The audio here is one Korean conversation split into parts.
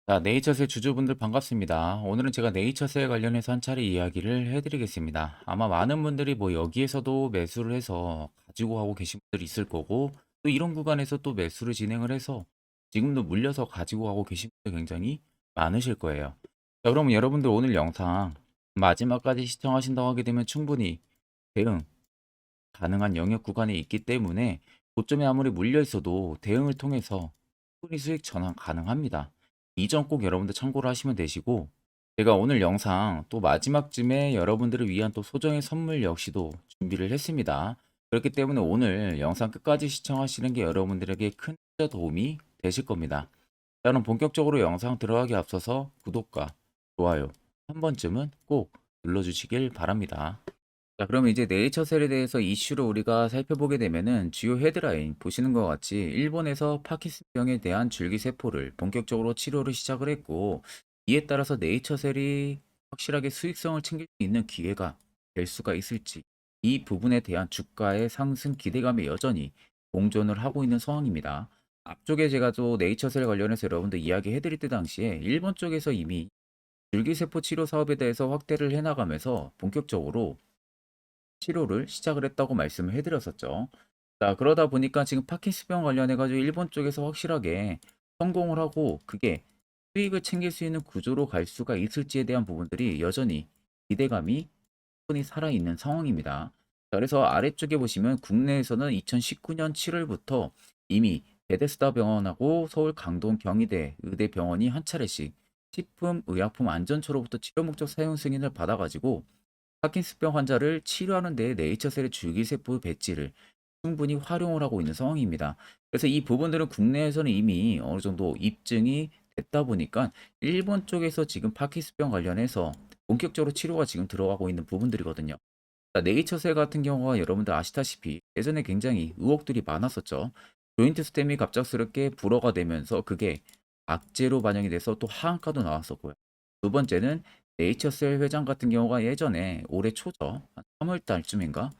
자, 네이처셀 주주분들 반갑습니다. 오늘은 제가 네이처셀 관련해서 한 차례 이야기를 해드리겠습니다. 아마 많은 분들이 뭐 여기에서도 매수를 해서 가지고 가고 계신 분들이 있을 거고, 또 이런 구간에서 또 매수를 진행을 해서 지금도 물려서 가지고 가고 계신 분들 굉장히 많으실 거예요. 자, 그러면 여러분들 오늘 영상 마지막까지 시청하신다고 하게 되면 충분히 대응 가능한 영역 구간에 있기 때문에 고점에 아무리 물려 있어도 대응을 통해서 충분히 수익 전환 가능합니다. 이 점 꼭 여러분들 참고를 하시면 되시고, 제가 오늘 영상 또 마지막쯤에 여러분들을 위한 또 소정의 선물 역시도 준비를 했습니다. 그렇기 때문에 오늘 영상 끝까지 시청하시는 게 여러분들에게 큰 도움이 되실 겁니다. 자, 그럼 본격적으로 영상 들어가기 앞서서 구독과 좋아요 한 번쯤은 꼭 눌러주시길 바랍니다. 자, 그러면 이제 네이처셀에 대해서 이슈를 우리가 살펴보게 되면은 주요 헤드라인 보시는 것 같이 일본에서 파킨슨병에 대한 줄기세포를 본격적으로 치료를 시작을 했고, 이에 따라서 네이처셀이 확실하게 수익성을 챙길 수 있는 기회가 될 수가 있을지, 이 부분에 대한 주가의 상승 기대감이 여전히 공존을 하고 있는 상황입니다. 앞쪽에 제가 또 네이처셀 관련해서 여러분들 이야기 해드릴 때 당시에 일본 쪽에서 이미 줄기세포 치료 사업에 대해서 확대를 해나가면서 본격적으로 치료를 시작을 했다고 말씀을 해드렸었죠. 자, 그러다 보니까 지금 파킨슨병 관련해가지고 일본 쪽에서 확실하게 성공을 하고 그게 수익을 챙길 수 있는 구조로 갈 수가 있을지에 대한 부분들이 여전히 기대감이 충분히 살아있는 상황입니다. 자, 그래서 아래쪽에 보시면 국내에서는 2019년 7월부터 이미 베데스다 병원하고 서울 강동 경희대 의대병원이 한 차례씩 식품 의약품 안전처로부터 치료 목적 사용 승인을 받아가지고 파킨슨병 환자를 치료하는 데 네이처셀의 줄기세포 배지를 충분히 활용을 하고 있는 상황입니다. 그래서 이 부분들은 국내에서는 이미 어느 정도 입증이 됐다 보니까 일본 쪽에서 지금 파킨슨병 관련해서 본격적으로 치료가 지금 들어가고 있는 부분들이거든요. 자, 네이처셀 같은 경우가 여러분들 아시다시피 예전에 굉장히 의혹들이 많았었죠. 조인트 스템이 갑작스럽게 불어가 되면서 그게 악재로 반영이 돼서 또 하한가도 나왔었고요. 두 번째는 네이처셀 회장 같은 경우가 예전에 올해 초죠. 한 3월 달쯤인가?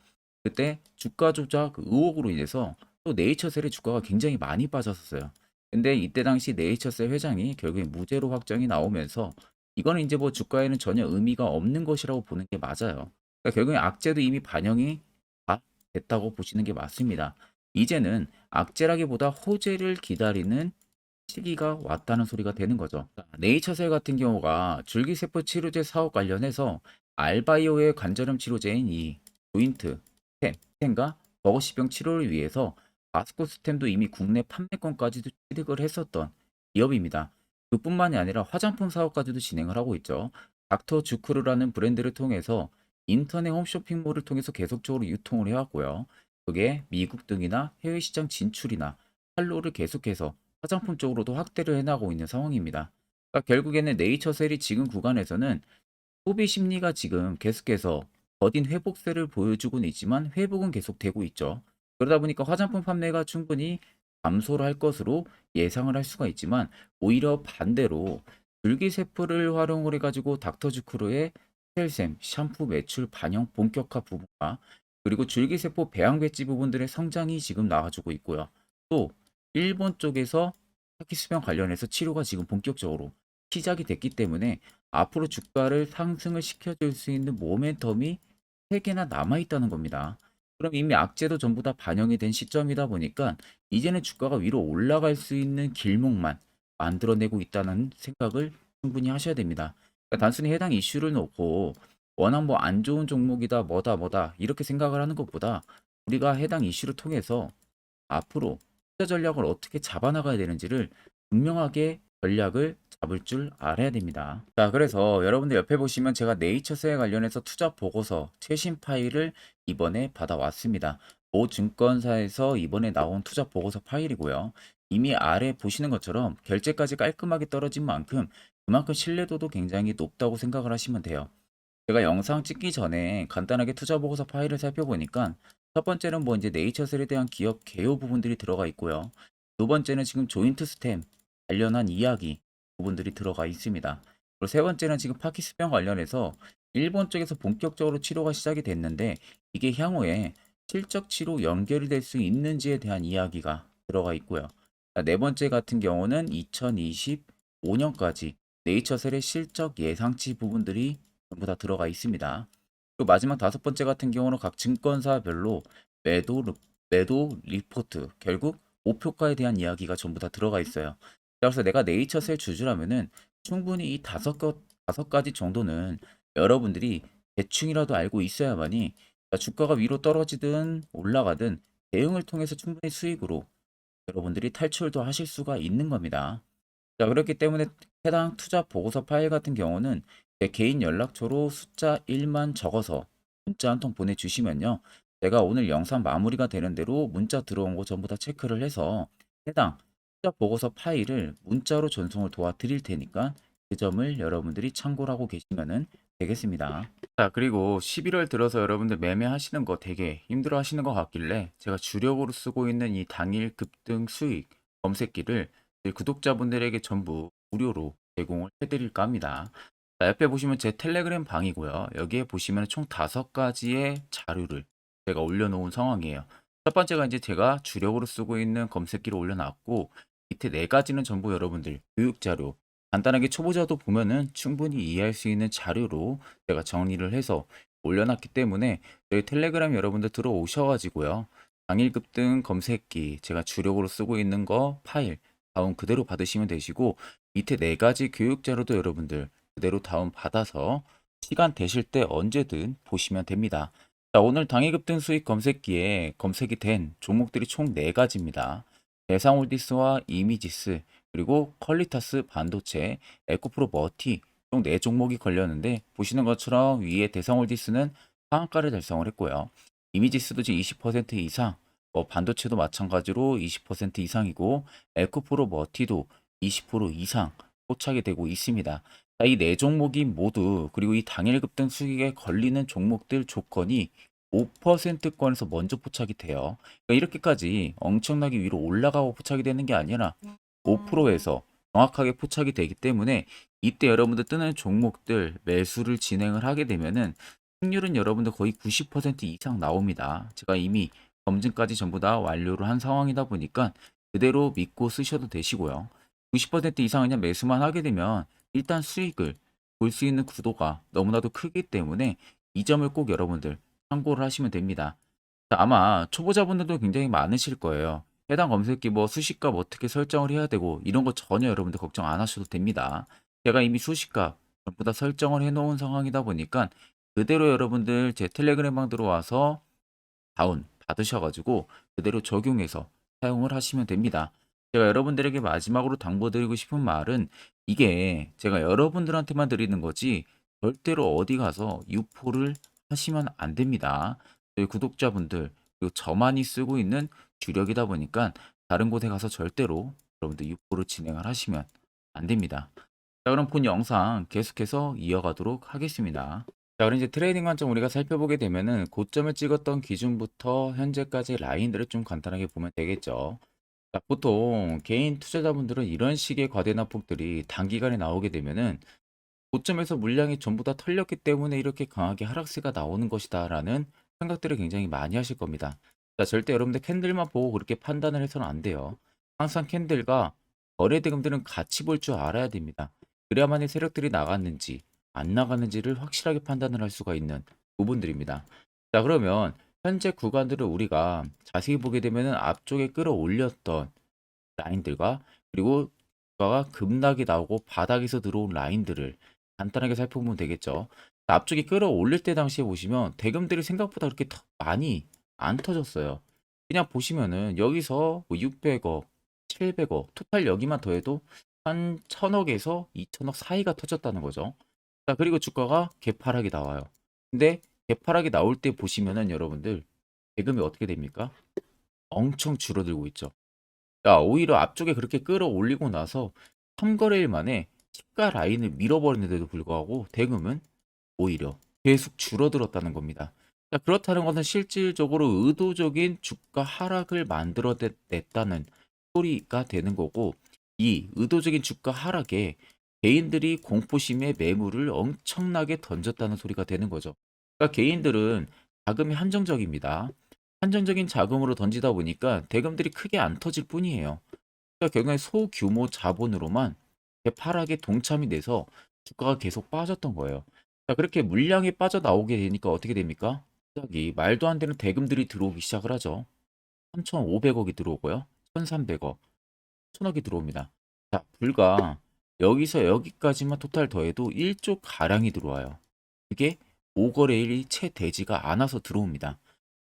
그때 주가 조작 의혹으로 인해서 또 네이처셀의 주가가 굉장히 많이 빠졌었어요. 근데 이때 당시 네이처셀 회장이 결국에 무죄로 확정이 나오면서 이거는 이제 뭐 주가에는 전혀 의미가 없는 것이라고 보는 게 맞아요. 그러니까 결국에 악재도 이미 반영이 다 됐다고 보시는 게 맞습니다. 이제는 악재라기보다 호재를 기다리는 시기가 왔다는 소리가 되는 거죠. 네이처셀 같은 경우가 줄기세포 치료제 사업 관련해서 알바이오의 관절염 치료제인 이 조인트 스템과 버거시병 치료를 위해서 마스코 스템도 이미 국내 판매권까지도 취득을 했었던 기업입니다. 그뿐만이 아니라 화장품 사업까지도 진행을 하고 있죠. 닥터 주크루라는 브랜드를 통해서 인터넷 홈쇼핑몰을 통해서 계속적으로 유통을 해왔고요. 그게 미국 등이나 해외 시장 진출이나 판로를 계속해서 화장품 쪽으로도 확대를 해나가고 있는 상황입니다. 그러니까 결국에는 네이처셀이 지금 구간에서는 소비 심리가 지금 계속해서 더딘 회복세를 보여주고는 있지만 회복은 계속되고 있죠. 그러다 보니까 화장품 판매가 충분히 감소를 할 것으로 예상을 할 수가 있지만 오히려 반대로 줄기세포를 활용을 해가지고 닥터주크루의 셀샘 샴푸 매출 반영 본격화 부분과 그리고 줄기세포 배양 배지 부분들의 성장이 지금 나와주고 있고요. 또 일본 쪽에서 파키스병 관련해서 치료가 지금 본격적으로 시작이 됐기 때문에 앞으로 주가를 상승을 시켜줄 수 있는 모멘텀이 3개나 남아있다는 겁니다. 그럼 이미 악재도 전부 다 반영이 된 시점이다 보니까 이제는 주가가 위로 올라갈 수 있는 길목만 만들어내고 있다는 생각을 충분히 하셔야 됩니다. 그러니까 단순히 해당 이슈를 놓고 워낙 뭐 안 좋은 종목이다 뭐다 이렇게 생각을 하는 것보다 우리가 해당 이슈를 통해서 앞으로 투자 전략을 어떻게 잡아나가야 되는지를 분명하게 전략을 잡을 줄 알아야 됩니다. 자, 그래서 여러분들 옆에 보시면 제가 네이처스에 관련해서 투자 보고서 최신 파일을 이번에 받아왔습니다. 모 증권사에서 이번에 나온 투자 보고서 파일이고요. 이미 아래 보시는 것처럼 결제까지 깔끔하게 떨어진 만큼 그만큼 신뢰도도 굉장히 높다고 생각을 하시면 돼요. 제가 영상 찍기 전에 간단하게 투자 보고서 파일을 살펴보니까 첫 번째는 뭐 이제 네이처셀에 대한 기업 개요 부분들이 들어가 있고요. 두 번째는 지금 조인트 스템 관련한 이야기 부분들이 들어가 있습니다. 그리고 세 번째는 지금 파키스병 관련해서 일본 쪽에서 본격적으로 치료가 시작이 됐는데 이게 향후에 실적 치료 연결이 될 수 있는지에 대한 이야기가 들어가 있고요. 네 번째 같은 경우는 2020 5년까지 네이처셀의 실적 예상치 부분들이 전부 다 들어가 있습니다. 또 마지막 다섯 번째 같은 경우는 각 증권사별로 매도, 매도 리포트, 결국 목표가에 대한 이야기가 전부 다 들어가 있어요. 그래서 내가 네이처셀 주주라면은 충분히 이 다섯 가지 정도는 여러분들이 대충이라도 알고 있어야만이 주가가 위로 떨어지든 올라가든 대응을 통해서 충분히 수익으로 여러분들이 탈출도 하실 수가 있는 겁니다. 자, 그렇기 때문에 해당 투자 보고서 파일 같은 경우는 제 개인 연락처로 숫자 1만 적어서 문자 한 통 보내주시면요. 제가 오늘 영상 마무리가 되는 대로 문자 들어온 거 전부 다 체크를 해서 해당 투자 보고서 파일을 문자로 전송을 도와드릴 테니까 그 점을 여러분들이 참고를 하고 계시면 되겠습니다. 자, 그리고 11월 들어서 여러분들 매매하시는 거 되게 힘들어 하시는 것 같길래 제가 주력으로 쓰고 있는 이 당일 급등 수익 검색기를 저희 구독자분들에게 전부 무료로 제공을 해드릴까 합니다. 자, 옆에 보시면 제 텔레그램 방이고요. 여기에 보시면 총 5가지의 자료를 제가 올려놓은 상황이에요. 첫 번째가 이제 제가 주력으로 쓰고 있는 검색기를 올려놨고 밑에 4가지는 전부 여러분들 교육 자료, 간단하게 초보자도 보면은 충분히 이해할 수 있는 자료로 제가 정리를 해서 올려놨기 때문에 저희 텔레그램 여러분들 들어오셔가지고요. 당일 급등 검색기 제가 주력으로 쓰고 있는 거 파일 다운 그대로 받으시면 되시고 밑에 4가지 교육 자료도 여러분들 그대로 다운 받아서 시간 되실 때 언제든 보시면 됩니다. 자, 오늘 당일 급등 수익 검색기에 검색이 된 종목들이 총 4가지입니다. 대상홀디스와 이미지스 그리고 퀄리타스 반도체, 에코프로 머티 총 4종목이 걸렸는데 보시는 것처럼 위에 대상홀디스는 상한가를 달성을 했고요. 이미지스도 지금 20% 이상, 반도체도 마찬가지로 20% 이상이고 에코프로 머티도 20% 이상 포착이 되고 있습니다. 자, 이 4종목이 모두 그리고 이 당일 급등 수익에 걸리는 종목들 조건이 5%권에서 먼저 포착이 돼요. 그러니까 이렇게까지 엄청나게 위로 올라가고 포착이 되는 게 아니라 5%에서 정확하게 포착이 되기 때문에 이때 여러분들 뜨는 종목들 매수를 진행을 하게 되면은 승률은 여러분들 거의 90% 이상 나옵니다. 제가 이미 검증까지 전부 다 완료를 한 상황이다 보니까 그대로 믿고 쓰셔도 되시고요. 90% 이상 그냥 매수만 하게 되면 일단 수익을 볼 수 있는 구도가 너무나도 크기 때문에 이 점을 꼭 여러분들 참고를 하시면 됩니다. 자, 아마 초보자분들도 굉장히 많으실 거예요. 해당 검색기 뭐 수식값 어떻게 설정을 해야 되고 이런 거 전혀 여러분들 걱정 안 하셔도 됩니다. 제가 이미 수식값 전부 다 설정을 해 놓은 상황이다 보니까 그대로 여러분들 제 텔레그램방 들어와서 다운 받으셔가지고 그대로 적용해서 사용을 하시면 됩니다. 제가 여러분들에게 마지막으로 당부드리고 싶은 말은 이게 제가 여러분들한테만 드리는 거지 절대로 어디 가서 유포를 하시면 안 됩니다. 저희 구독자분들 그리고 저만이 쓰고 있는 주력이다 보니까 다른 곳에 가서 절대로 여러분들 유포를 진행을 하시면 안 됩니다. 자, 그럼 본 영상 계속해서 이어가도록 하겠습니다. 자, 그럼 이제 트레이딩 관점 우리가 살펴보게 되면은 고점을 찍었던 기준부터 현재까지 라인들을 좀 간단하게 보면 되겠죠. 자, 보통 개인 투자자분들은 이런 식의 과대 낙폭들이 단기간에 나오게 되면은 고점에서 물량이 전부 다 털렸기 때문에 이렇게 강하게 하락세가 나오는 것이다라는 생각들을 굉장히 많이 하실 겁니다. 자, 절대 여러분들 캔들만 보고 그렇게 판단을 해서는 안 돼요. 항상 캔들과 거래 대금들은 같이 볼 줄 알아야 됩니다. 그래야만 이 세력들이 나갔는지 안 나갔는지를 확실하게 판단을 할 수가 있는 부분들입니다. 자, 그러면 현재 구간들을 우리가 자세히 보게 되면은 앞쪽에 끌어올렸던 라인들과 그리고 주가가 급락이 나오고 바닥에서 들어온 라인들을 간단하게 살펴보면 되겠죠. 앞쪽에 끌어올릴 때 당시에 보시면 대금들이 생각보다 그렇게 많이 안 터졌어요. 그냥 보시면은 여기서 뭐 600억, 700억, 토탈 여기만 더해도 한 1000억에서 2000억 사이가 터졌다는 거죠. 자, 그리고 주가가 개파락이 나와요. 근데 개파락이 나올 때 보시면은 여러분들 대금이 어떻게 됩니까? 엄청 줄어들고 있죠. 야, 오히려 앞쪽에 그렇게 끌어올리고 나서 3거래일 만에 시가 라인을 밀어버리는데도 불구하고 대금은 오히려 계속 줄어들었다는 겁니다. 자, 그렇다는 것은 실질적으로 의도적인 주가 하락을 만들어냈다는 소리가 되는 거고, 이 의도적인 주가 하락에 개인들이 공포심에 매물을 엄청나게 던졌다는 소리가 되는 거죠. 그러니까 개인들은 자금이 한정적입니다. 한정적인 자금으로 던지다 보니까 대금들이 크게 안 터질 뿐이에요. 그러니까 결국엔 소규모 자본으로만 개파락에 동참이 돼서 주가가 계속 빠졌던 거예요. 자, 그렇게 물량이 빠져나오게 되니까 어떻게 됩니까? 갑자기 말도 안 되는 대금들이 들어오기 시작을 하죠. 3,500억이 들어오고요. 1,300억, 1,000억이 들어옵니다. 자, 불과 여기서 여기까지만 토탈 더해도 1조 가량이 들어와요. 그게 5거래일이 채 되지가 않아서 들어옵니다.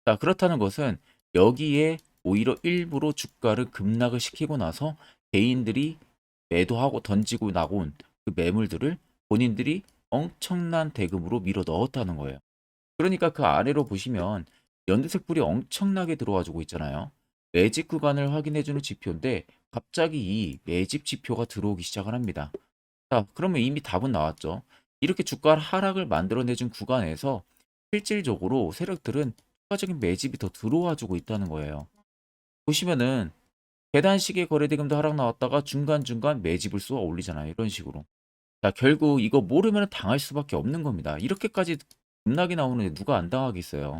자, 그렇다는 것은 여기에 오히려 일부러 주가를 급락을 시키고 나서 개인들이 매도하고 던지고 나온 그 매물들을 본인들이 엄청난 대금으로 밀어 넣었다는 거예요. 그러니까 그 아래로 보시면 연두색 불이 엄청나게 들어와주고 있잖아요. 매집 구간을 확인해주는 지표인데 갑자기 이 매집 지표가 들어오기 시작을 합니다. 자, 그러면 이미 답은 나왔죠. 이렇게 주가 하락을 만들어내준 구간에서 실질적으로 세력들은 추가적인 매집이 더 들어와주고 있다는 거예요. 보시면은 계단식의 거래대금도 하락 나왔다가 중간중간 매집을 쏘아 올리잖아요. 이런 식으로. 자, 결국 이거 모르면 당할 수밖에 없는 겁니다. 이렇게까지 급락이 나오는데 누가 안 당하겠어요.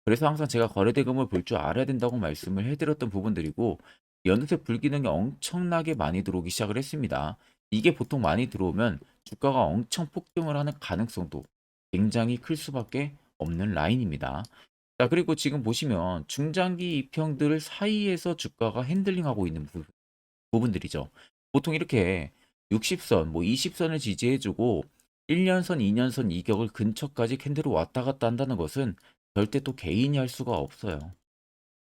그래서 항상 제가 거래대금을 볼 줄 알아야 된다고 말씀을 해드렸던 부분들이고, 연쇄 불기능이 엄청나게 많이 들어오기 시작을 했습니다. 이게 보통 많이 들어오면 주가가 엄청 폭등을 하는 가능성도 굉장히 클 수밖에 없는 라인입니다. 자, 그리고 지금 보시면 중장기 이평들 사이에서 주가가 핸들링하고 있는 부분들이죠. 보통 이렇게 60선, 뭐 20선을 지지해주고 1년선, 2년선 이격을 근처까지 캔들로 왔다 갔다 한다는 것은 절대 또 개인이 할 수가 없어요.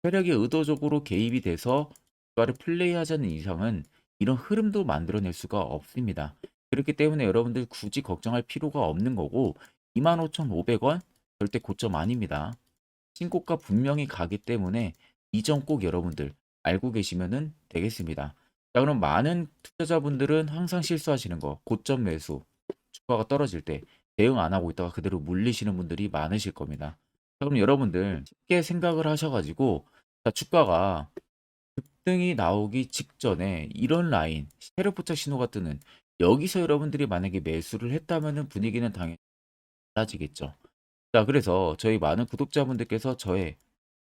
세력이 의도적으로 개입이 돼서 주가를 플레이하자는 이상은 이런 흐름도 만들어낼 수가 없습니다. 그렇기 때문에 여러분들 굳이 걱정할 필요가 없는 거고 25,500원 절대 고점 아닙니다. 신고가 분명히 가기 때문에 이 점 꼭 여러분들 알고 계시면 되겠습니다. 자, 그럼 많은 투자자분들은 항상 실수하시는 거, 고점 매수, 주가가 떨어질 때 대응 안 하고 있다가 그대로 물리시는 분들이 많으실 겁니다. 자, 그럼 여러분들 쉽게 생각을 하셔가지고, 자, 주가가 급등이 나오기 직전에 이런 라인, 세력 포착 신호가 뜨는 여기서 여러분들이 만약에 매수를 했다면 분위기는 당연히 달라지겠죠. 자, 그래서 저희 많은 구독자분들께서 저의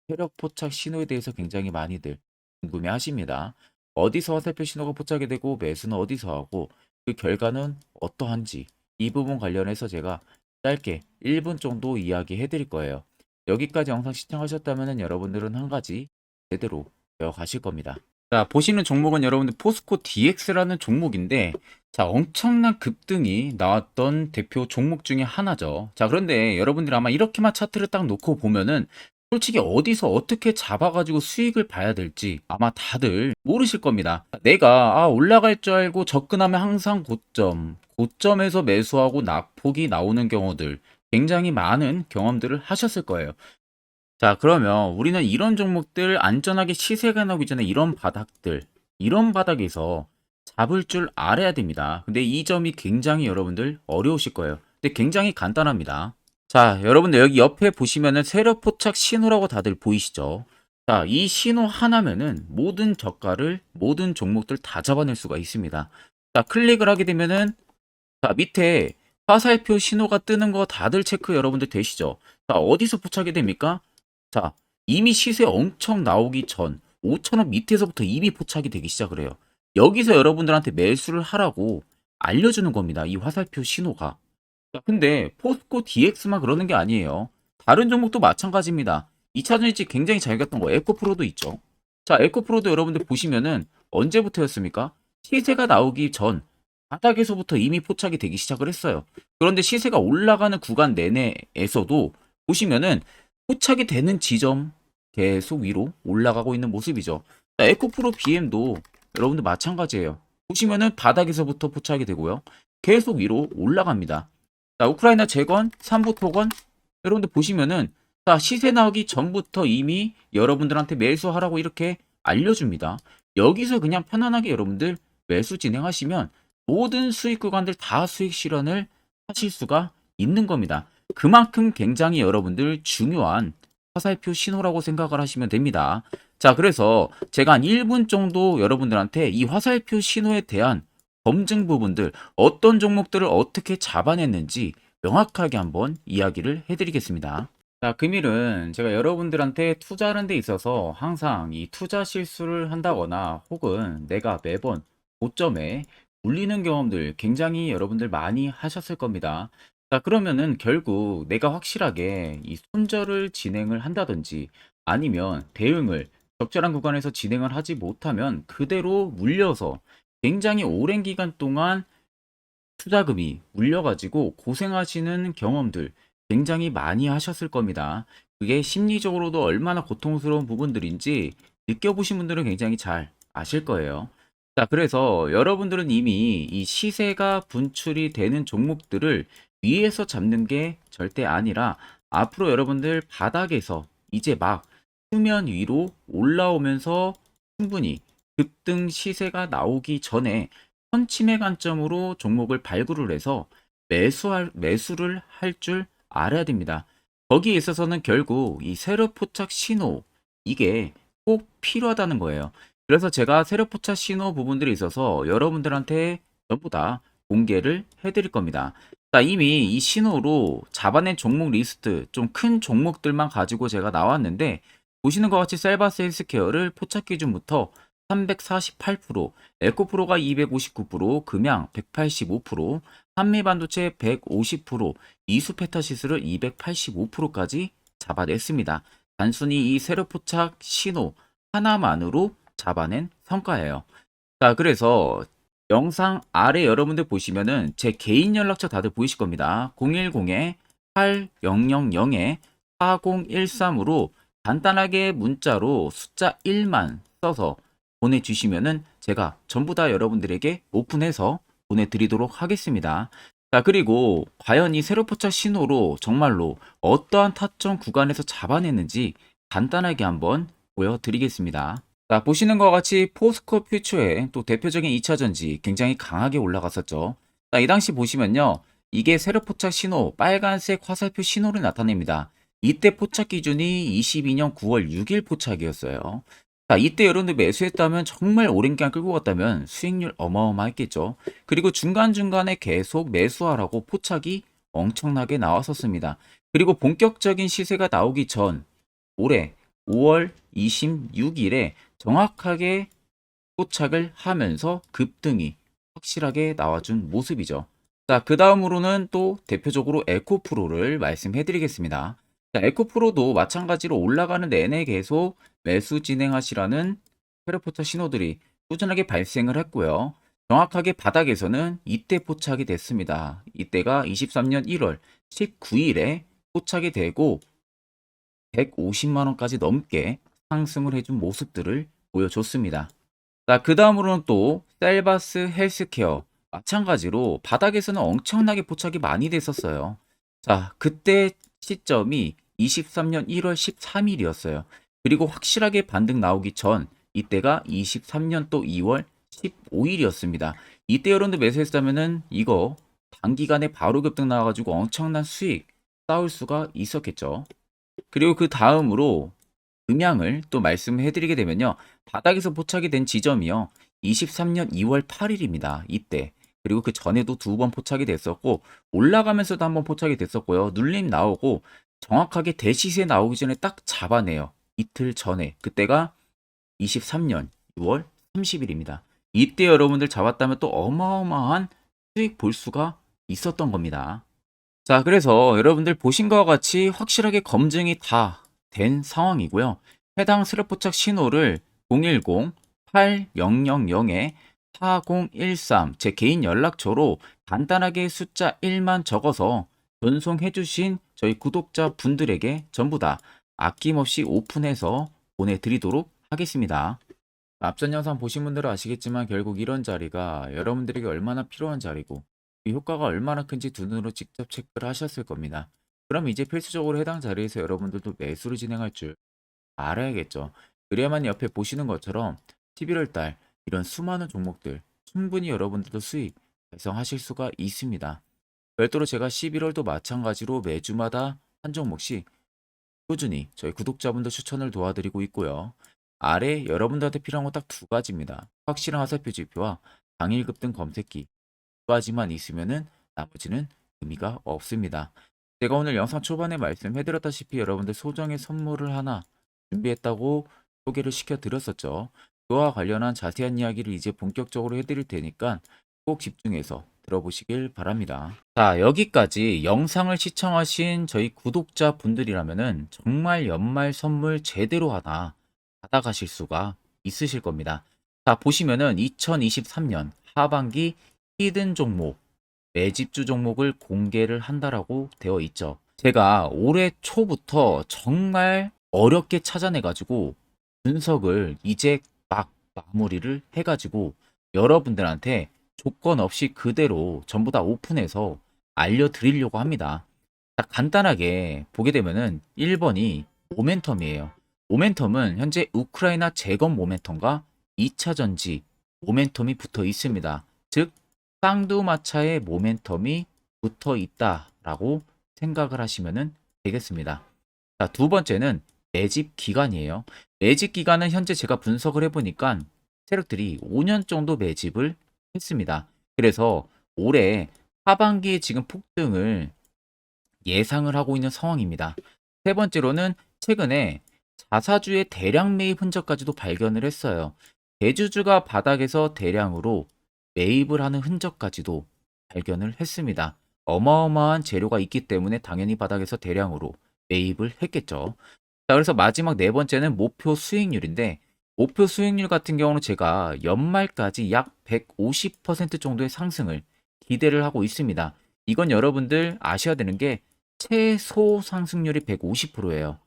세력 포착 신호에 대해서 굉장히 많이들 궁금해 하십니다. 어디서 화살표 신호가 포착이 되고 매수는 어디서 하고 그 결과는 어떠한지 이 부분 관련해서 제가 짧게 1분 정도 이야기해 드릴 거예요. 여기까지 영상 시청하셨다면 여러분들은 한 가지 제대로 배워가실 겁니다. 자, 보시는 종목은 여러분들 포스코 DX라는 종목인데, 자, 엄청난 급등이 나왔던 대표 종목 중에 하나죠. 자, 그런데 여러분들이 아마 이렇게만 차트를 딱 놓고 보면은 솔직히 어디서 어떻게 잡아가지고 수익을 봐야 될지 아마 다들 모르실 겁니다. 내가 올라갈 줄 알고 접근하면 항상 고점에서 매수하고 낙폭이 나오는 경우들 굉장히 많은 경험들을 하셨을 거예요. 자, 그러면 우리는 이런 종목들 안전하게 시세가 나오기 전에 이런 바닥에서 잡을 줄 알아야 됩니다. 근데 이 점이 굉장히 여러분들 어려우실 거예요. 근데 굉장히 간단합니다. 자, 여러분들 여기 옆에 보시면은 세력 포착 신호라고 다들 보이시죠? 자, 이 신호 하나면은 모든 저가를, 모든 종목들 다 잡아낼 수가 있습니다. 자, 클릭을 하게 되면은 자, 밑에 화살표 신호가 뜨는 거 다들 체크 여러분들 되시죠? 자, 어디서 포착이 됩니까? 자, 이미 시세 엄청 나오기 전 5천원 밑에서부터 이미 포착이 되기 시작을 해요. 여기서 여러분들한테 매수를 하라고 알려주는 겁니다. 이 화살표 신호가. 자, 근데 포스코 DX만 그러는 게 아니에요. 다른 종목도 마찬가지입니다. 2차전지 굉장히 잘 갔던 거 에코프로도 있죠. 자, 에코프로도 여러분들 보시면은 언제부터였습니까? 시세가 나오기 전 바닥에서부터 이미 포착이 되기 시작을 했어요. 그런데 시세가 올라가는 구간 내내에서도 보시면은 포착이 되는 지점 계속 위로 올라가고 있는 모습이죠. 자, 에코프로 BM도 여러분들 마찬가지예요. 보시면은 바닥에서부터 포착이 되고요. 계속 위로 올라갑니다. 자, 우크라이나 재건, 삼부 토건 여러분들 보시면은 자, 시세 나오기 전부터 이미 여러분들한테 매수하라고 이렇게 알려줍니다. 여기서 그냥 편안하게 여러분들 매수 진행하시면 모든 수익 구간들 다 수익 실현을 하실 수가 있는 겁니다. 그만큼 굉장히 여러분들 중요한 화살표 신호라고 생각을 하시면 됩니다. 자, 그래서 제가 한 1분 정도 여러분들한테 이 화살표 신호에 대한 검증 부분들, 어떤 종목들을 어떻게 잡아냈는지 명확하게 한번 이야기를 해드리겠습니다. 자, 금일은 제가 여러분들한테 투자하는 데 있어서 항상 이 투자 실수를 한다거나 혹은 내가 매번 고점에 울리는 경험들 굉장히 여러분들 많이 하셨을 겁니다. 자, 그러면은 결국 내가 확실하게 이 손절을 진행을 한다든지 아니면 대응을 적절한 구간에서 진행을 하지 못하면 그대로 물려서 굉장히 오랜 기간 동안 투자금이 물려가지고 고생하시는 경험들 굉장히 많이 하셨을 겁니다. 그게 심리적으로도 얼마나 고통스러운 부분들인지 느껴보신 분들은 굉장히 잘 아실 거예요. 자, 그래서 여러분들은 이미 이 시세가 분출이 되는 종목들을 위에서 잡는 게 절대 아니라 앞으로 여러분들 바닥에서 이제 막 수면 위로 올라오면서 충분히 급등 시세가 나오기 전에 선침의 관점으로 종목을 발굴을 해서 매수를 할 줄 알아야 됩니다. 거기에 있어서는 결국 이 세력 포착 신호 이게 꼭 필요하다는 거예요. 그래서 제가 세력 포착 신호 부분들이 있어서 여러분들한테 전부 다 공개를 해드릴 겁니다. 자, 이미 이 신호로 잡아낸 종목 리스트 좀 큰 종목들만 가지고 제가 나왔는데 보시는 것 같이 셀바스 헬스케어를 포착 기준부터 348%, 에코프로가 259%, 금양 185%, 한미반도체 150%, 이수페타시스를 285%까지 잡아냈습니다. 단순히 이 세력포착 신호 하나만으로 잡아낸 성과예요. 자, 그래서 영상 아래 여러분들 보시면은 제 개인 연락처 다들 보이실 겁니다. 010-8013-4013으로 간단하게 문자로 숫자 1만 써서 보내주시면은 제가 전부 다 여러분들에게 오픈해서 보내드리도록 하겠습니다. 자, 그리고 과연 이 세로포착 신호로 정말로 어떠한 타점 구간에서 잡아냈는지 간단하게 한번 보여드리겠습니다. 자, 보시는 것과 같이 포스코 퓨처의 또 대표적인 2차전지 굉장히 강하게 올라갔었죠. 자, 이 당시 보시면요. 이게 세력 포착 신호, 빨간색 화살표 신호를 나타냅니다. 이때 포착 기준이 22년 9월 6일 포착이었어요. 자, 이때 여러분들 매수했다면 정말 오랜 기간 끌고 갔다면 수익률 어마어마했겠죠. 그리고 중간중간에 계속 매수하라고 포착이 엄청나게 나왔었습니다. 그리고 본격적인 시세가 나오기 전 올해 5월 26일에 정확하게 포착을 하면서 급등이 확실하게 나와준 모습이죠. 자, 그 다음으로는 또 대표적으로 에코프로를 말씀해 드리겠습니다. 자, 에코프로도 마찬가지로 올라가는 내내 계속 매수 진행하시라는 페르포차 신호들이 꾸준하게 발생을 했고요. 정확하게 바닥에서는 이때 포착이 됐습니다. 이때가 23년 1월 19일에 포착이 되고 150만 원까지 넘게 상승을 해준 모습들을 보여줬습니다. 자, 그 다음으로는 또 셀바스 헬스케어 마찬가지로 바닥에서는 엄청나게 포착이 많이 됐었어요. 자, 그때 시점이 23년 1월 13일이었어요. 그리고 확실하게 반등 나오기 전 이때가 23년 또 2월 15일이었습니다. 이때 여러분들 매수했다면은 이거 단기간에 바로 급등 나와가지고 엄청난 수익 쌓을 수가 있었겠죠. 그리고 그 다음으로 음향을 또 말씀해 드리게 되면요. 바닥에서 포착이 된 지점이요. 23년 2월 8일입니다. 이때. 그리고 그 전에도 두 번 포착이 됐었고 올라가면서도 한번 포착이 됐었고요. 눌림 나오고 정확하게 대시세 나오기 전에 딱 잡아내요. 이틀 전에. 그때가 23년 6월 30일입니다. 이때 여러분들 잡았다면 또 어마어마한 수익 볼 수가 있었던 겁니다. 자, 그래서 여러분들 보신 것과 같이 확실하게 검증이 다 된 상황이고요. 해당 슬롯포착 신호를 010-8000-4013 제 개인 연락처로 간단하게 숫자 1만 적어서 전송해 주신 저희 구독자 분들에게 전부 다 아낌없이 오픈해서 보내드리도록 하겠습니다. 앞전 영상 보신 분들은 아시겠지만 결국 이런 자리가 여러분들에게 얼마나 필요한 자리고 이 효과가 얼마나 큰지 두 눈으로 직접 체크를 하셨을 겁니다. 그럼 이제 필수적으로 해당 자리에서 여러분들도 매수를 진행할 줄 알아야겠죠. 그래야만 옆에 보시는 것처럼 11월 달 이런 수많은 종목들 충분히 여러분들도 수익 달성하실 수가 있습니다. 별도로 제가 11월도 마찬가지로 매주마다 한 종목씩 꾸준히 저희 구독자분들 추천을 도와드리고 있고요. 아래 여러분들한테 필요한 건 딱 두 가지입니다. 확실한 화살표 지표와 당일 급등 검색기 두 가지만 있으면은 나머지는 의미가 없습니다. 제가 오늘 영상 초반에 말씀해드렸다시피 여러분들 소정의 선물을 하나 준비했다고 소개를 시켜드렸었죠. 그와 관련한 자세한 이야기를 이제 본격적으로 해드릴 테니까 꼭 집중해서 들어보시길 바랍니다. 자, 여기까지 영상을 시청하신 저희 구독자분들이라면은 정말 연말 선물 제대로 하나 받아가실 수가 있으실 겁니다. 자, 보시면은 2023년 하반기 히든 종목, 매집주 종목을 공개를 한다라고 되어 있죠. 제가 올해 초부터 정말 어렵게 찾아내가지고 분석을 이제 막 마무리를 해가지고 여러분들한테 조건 없이 그대로 전부 다 오픈해서 알려드리려고 합니다. 자, 간단하게 보게 되면은 1번이 모멘텀이에요. 모멘텀은 현재 우크라이나 재건 모멘텀과 2차 전지 모멘텀이 붙어 있습니다. 즉, 쌍두마차의 모멘텀이 붙어 있다라고 생각을 하시면 되겠습니다. 자, 두 번째는 매집 기간이에요. 매집 기간은 현재 제가 분석을 해보니까 세력들이 5년 정도 매집을 했습니다. 그래서 올해 하반기에 지금 폭등을 예상을 하고 있는 상황입니다. 세 번째로는 최근에 자사주의 대량 매입 흔적까지도 발견을 했어요. 대주주가 바닥에서 대량으로 매입을 하는 흔적까지도 발견을 했습니다. 어마어마한 재료가 있기 때문에 당연히 바닥에서 대량으로 매입을 했겠죠. 자, 그래서 마지막 네 번째는 목표 수익률인데, 목표 수익률 같은 경우는 제가 연말까지 약 150% 정도의 상승을 기대를 하고 있습니다. 이건 여러분들 아셔야 되는 게 최소 상승률이 150%예요.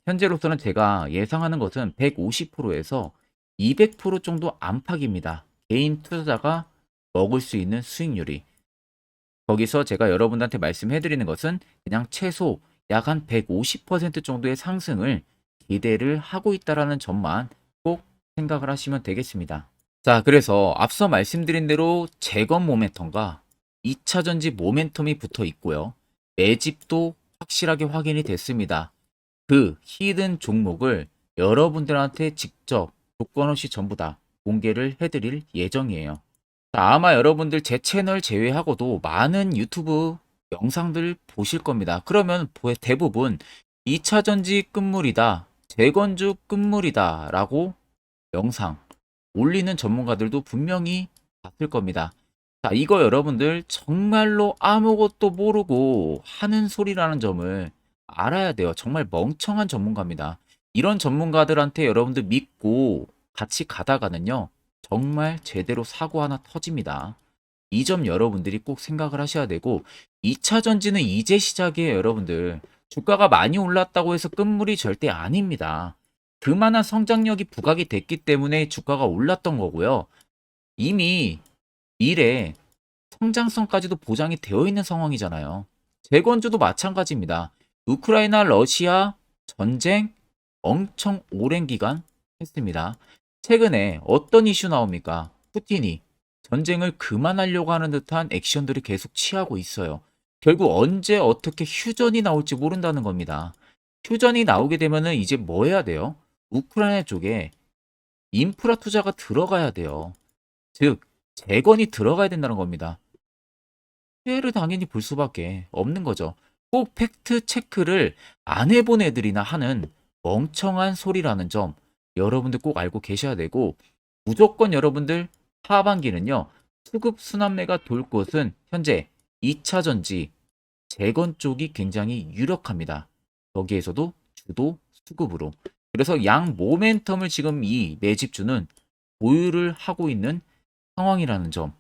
현재로서는 제가 예상하는 것은 150%에서 200% 정도 안팎입니다. 개인 투자자가 먹을 수 있는 수익률이. 거기서 제가 여러분들한테 말씀해 드리는 것은 그냥 최소 약 한 150% 정도의 상승을 기대를 하고 있다라는 점만 꼭 생각을 하시면 되겠습니다. 자, 그래서 앞서 말씀드린 대로 재건 모멘텀과 2차 전지 모멘텀이 붙어 있고요. 매집도 확실하게 확인이 됐습니다. 그 히든 종목을 여러분들한테 직접 조건 없이 전부 다 공개를 해드릴 예정이에요. 자, 아마 여러분들 제 채널 제외하고도 많은 유튜브 영상들 보실 겁니다. 그러면 대부분 2차 전지 끝물이다, 재건주 끝물이다 라고 영상 올리는 전문가들도 분명히 봤을 겁니다. 자, 이거 여러분들 정말로 아무것도 모르고 하는 소리라는 점을 알아야 돼요. 정말 멍청한 전문가입니다. 이런 전문가들한테 여러분들 믿고 같이 가다가는요, 정말 제대로 사고 하나 터집니다. 이 점 여러분들이 꼭 생각을 하셔야 되고, 2차 전지는 이제 시작이에요, 여러분들. 주가가 많이 올랐다고 해서 끝물이 절대 아닙니다. 그만한 성장력이 부각이 됐기 때문에 주가가 올랐던 거고요. 이미 미래 성장성까지도 보장이 되어 있는 상황이잖아요. 재건주도 마찬가지입니다. 우크라이나 러시아 전쟁 엄청 오랜 기간 했습니다. 최근에 어떤 이슈 나옵니까? 푸틴이 전쟁을 그만하려고 하는 듯한 액션들을 계속 취하고 있어요. 결국 언제 어떻게 휴전이 나올지 모른다는 겁니다. 휴전이 나오게 되면은 이제 뭐 해야 돼요? 우크라이나 쪽에 인프라 투자가 들어가야 돼요. 즉, 재건이 들어가야 된다는 겁니다. 피해를 당연히 볼 수밖에 없는 거죠. 꼭 팩트 체크를 안 해본 애들이나 하는 멍청한 소리라는 점 여러분들 꼭 알고 계셔야 되고, 무조건 여러분들 하반기는요, 수급 순환매가 돌 곳은 현재 2차 전지 재건 쪽이 굉장히 유력합니다. 거기에서도 주도 수급으로. 그래서 양 모멘텀을 지금 이 매집주는 보유를 하고 있는 상황이라는 점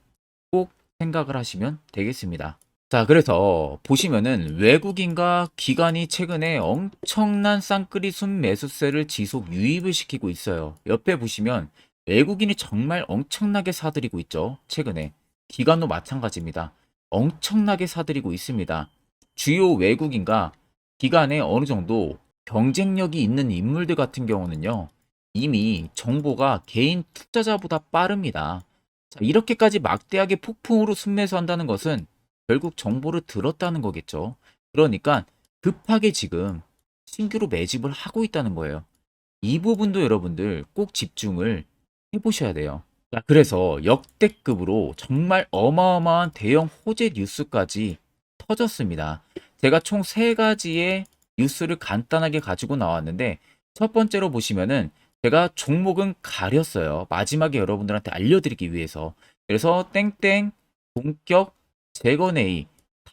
꼭 생각을 하시면 되겠습니다. 자, 그래서 보시면은 외국인과 기관이 최근에 엄청난 쌍끌이 순매수세를 지속 유입을 시키고 있어요. 옆에 보시면 외국인이 정말 엄청나게 사들이고 있죠. 최근에. 기관도 마찬가지입니다. 엄청나게 사들이고 있습니다. 주요 외국인과 기관에 어느 정도 경쟁력이 있는 인물들 같은 경우는요, 이미 정보가 개인 투자자보다 빠릅니다. 자, 이렇게까지 막대하게 폭풍으로 순매수한다는 것은 결국 정보를 들었다는 거겠죠. 그러니까 급하게 지금 신규로 매집을 하고 있다는 거예요. 이 부분도 여러분들 꼭 집중을 해보셔야 돼요. 자, 그래서 역대급으로 정말 어마어마한 대형 호재 뉴스까지 터졌습니다. 제가 총 세 가지의 뉴스를 간단하게 가지고 나왔는데, 첫 번째로 보시면은 제가 종목은 가렸어요. 마지막에 여러분들한테 알려드리기 위해서. 그래서 땡땡 본격 재건 회의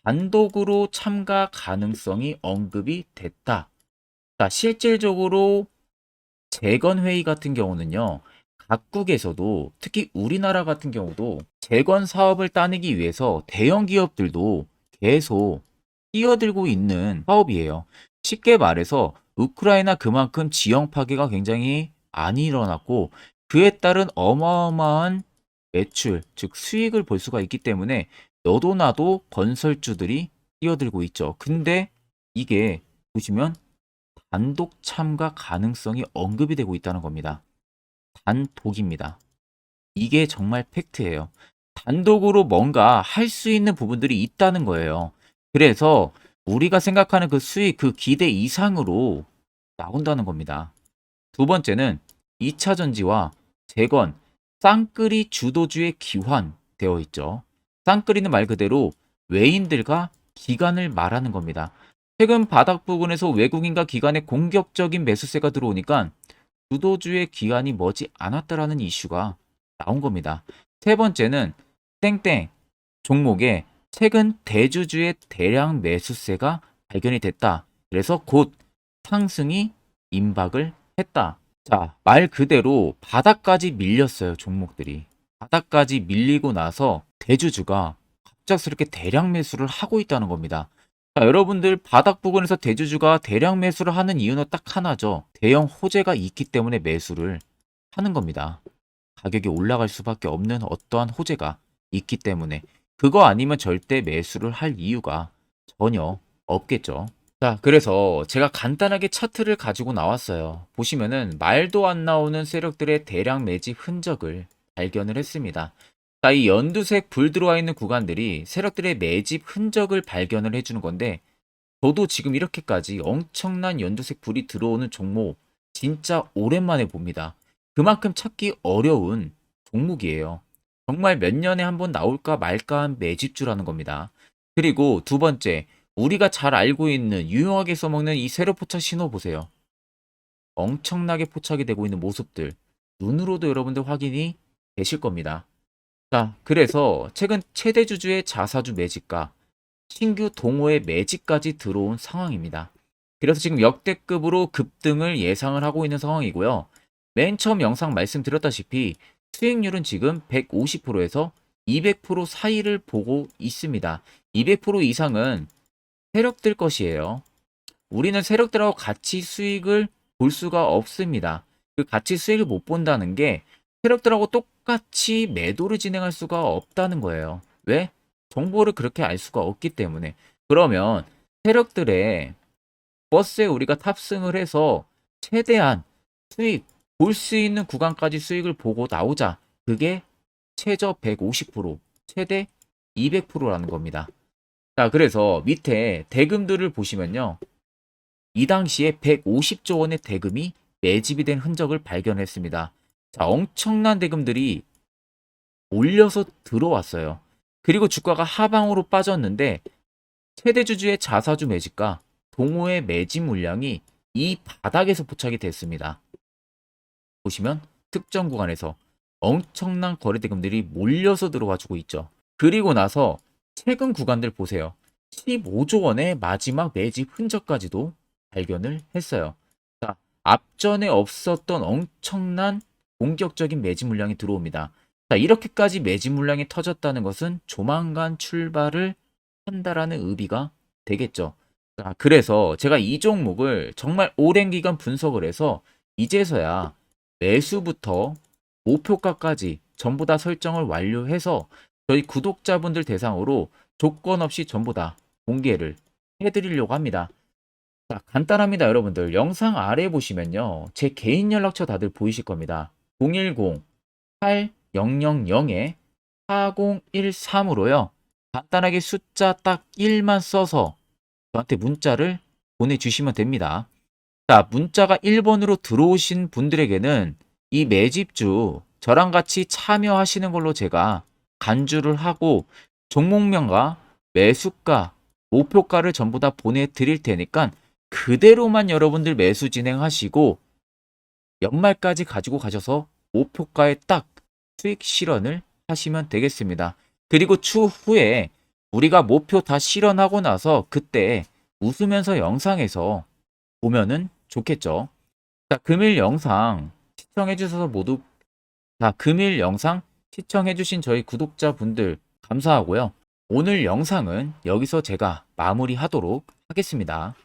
단독으로 참가 가능성이 언급이 됐다. 자, 실질적으로 재건회의 같은 경우는요, 각국에서도 특히 우리나라 같은 경우도 재건 사업을 따내기 위해서 대형 기업들도 계속 뛰어들고 있는 사업이에요. 쉽게 말해서 우크라이나 그만큼 지형 파괴가 굉장히 많이 일어났고 그에 따른 어마어마한 매출, 즉 수익을 볼 수가 있기 때문에 너도 나도 건설주들이 뛰어들고 있죠. 근데 이게 보시면 단독 참가 가능성이 언급이 되고 있다는 겁니다. 단독입니다. 이게 정말 팩트예요. 단독으로 뭔가 할 수 있는 부분들이 있다는 거예요. 그래서 우리가 생각하는 그 수익, 그 기대 이상으로 나온다는 겁니다. 두 번째는 2차 전지와 재건, 쌍끌이 주도주의 기환되어 있죠. 쌍끌이는 말 그대로 외인들과 기관을 말하는 겁니다. 최근 바닥 부근에서 외국인과 기관의 공격적인 매수세가 들어오니까 주도주의 기관이 머지 않았다라는 이슈가 나온 겁니다. 세 번째는 땡땡 종목에 최근 대주주의 대량 매수세가 발견이 됐다. 그래서 곧 상승이 임박을 했다. 자, 말 그대로 바닥까지 밀렸어요, 종목들이. 바닥까지 밀리고 나서 대주주가 갑작스럽게 대량 매수를 하고 있다는 겁니다. 자, 여러분들 바닥 부근에서 대주주가 대량 매수를 하는 이유는 딱 하나죠. 대형 호재가 있기 때문에 매수를 하는 겁니다. 가격이 올라갈 수밖에 없는 어떠한 호재가 있기 때문에 그거 아니면 절대 매수를 할 이유가 전혀 없겠죠. 자, 그래서 제가 간단하게 차트를 가지고 나왔어요. 보시면은 말도 안 나오는 세력들의 대량 매집 흔적을 발견을 했습니다. 자, 이 연두색 불 들어와 있는 구간들이 세력들의 매집 흔적을 발견을 해주는 건데, 저도 지금 이렇게까지 엄청난 연두색 불이 들어오는 종목 진짜 오랜만에 봅니다. 그만큼 찾기 어려운 종목이에요. 정말 몇 년에 한 번 나올까 말까한 매집주라는 겁니다. 그리고 두 번째, 우리가 잘 알고 있는 유용하게 써먹는 이 세로 포착 신호 보세요. 엄청나게 포착이 되고 있는 모습들 눈으로도 여러분들 확인이 되실 겁니다. 자, 그래서 최근 최대 주주의 자사주 매집과 신규 동호회 매집까지 들어온 상황입니다. 그래서 지금 역대급으로 급등을 예상을 하고 있는 상황이고요. 맨 처음 영상 말씀드렸다시피 수익률은 지금 150%에서 200% 사이를 보고 있습니다. 200% 이상은 세력들 것이에요. 우리는 세력들하고 같이 수익을 볼 수가 없습니다. 그 같이 수익을 못 본다는 게 세력들하고 똑같이 매도를 진행할 수가 없다는 거예요. 왜? 정보를 그렇게 알 수가 없기 때문에. 그러면 세력들의 버스에 우리가 탑승을 해서 최대한 수익, 볼 수 있는 구간까지 수익을 보고 나오자. 그게 최저 150%, 최대 200%라는 겁니다. 자, 그래서 밑에 대금들을 보시면요. 이 당시에 150조 원의 대금이 매집이 된 흔적을 발견했습니다. 자, 엄청난 대금들이 몰려서 들어왔어요. 그리고 주가가 하방으로 빠졌는데 최대 주주의 자사주 매집과 동호회 매집 물량이 이 바닥에서 포착이 됐습니다. 보시면 특정 구간에서 엄청난 거래 대금들이 몰려서 들어와주고 있죠. 그리고 나서 최근 구간들 보세요. 15조 원의 마지막 매집 흔적까지도 발견을 했어요. 자, 앞전에 없었던 엄청난 공격적인 매집 물량이 들어옵니다. 자, 이렇게까지 매집 물량이 터졌다는 것은 조만간 출발을 한다라는 의미가 되겠죠. 자, 그래서 제가 이 종목을 정말 오랜 기간 분석을 해서 이제서야 매수부터 목표가까지 전부 다 설정을 완료해서 저희 구독자분들 대상으로 조건 없이 전부 다 공개를 해드리려고 합니다. 자, 간단합니다, 여러분들. 영상 아래 보시면요. 제 개인 연락처 다들 보이실 겁니다. 010-8013-4013으로요. 간단하게 숫자 딱 1만 써서 저한테 문자를 보내주시면 됩니다. 자, 문자가 1번으로 들어오신 분들에게는 이 매집주 저랑 같이 참여하시는 걸로 제가 간주를 하고 종목명과 매수가, 목표가를 전부 다 보내드릴 테니까 그대로만 여러분들 매수 진행하시고 연말까지 가지고 가셔서 목표가에 딱 수익 실현을 하시면 되겠습니다. 그리고 추후에 우리가 목표 다 실현하고 나서 그때 웃으면서 영상에서 보면은 좋겠죠. 자, 금일 영상 시청해 주셔서 모두 금일 영상 시청해 주신 저희 구독자분들 감사하고요. 오늘 영상은 여기서 제가 마무리하도록 하겠습니다.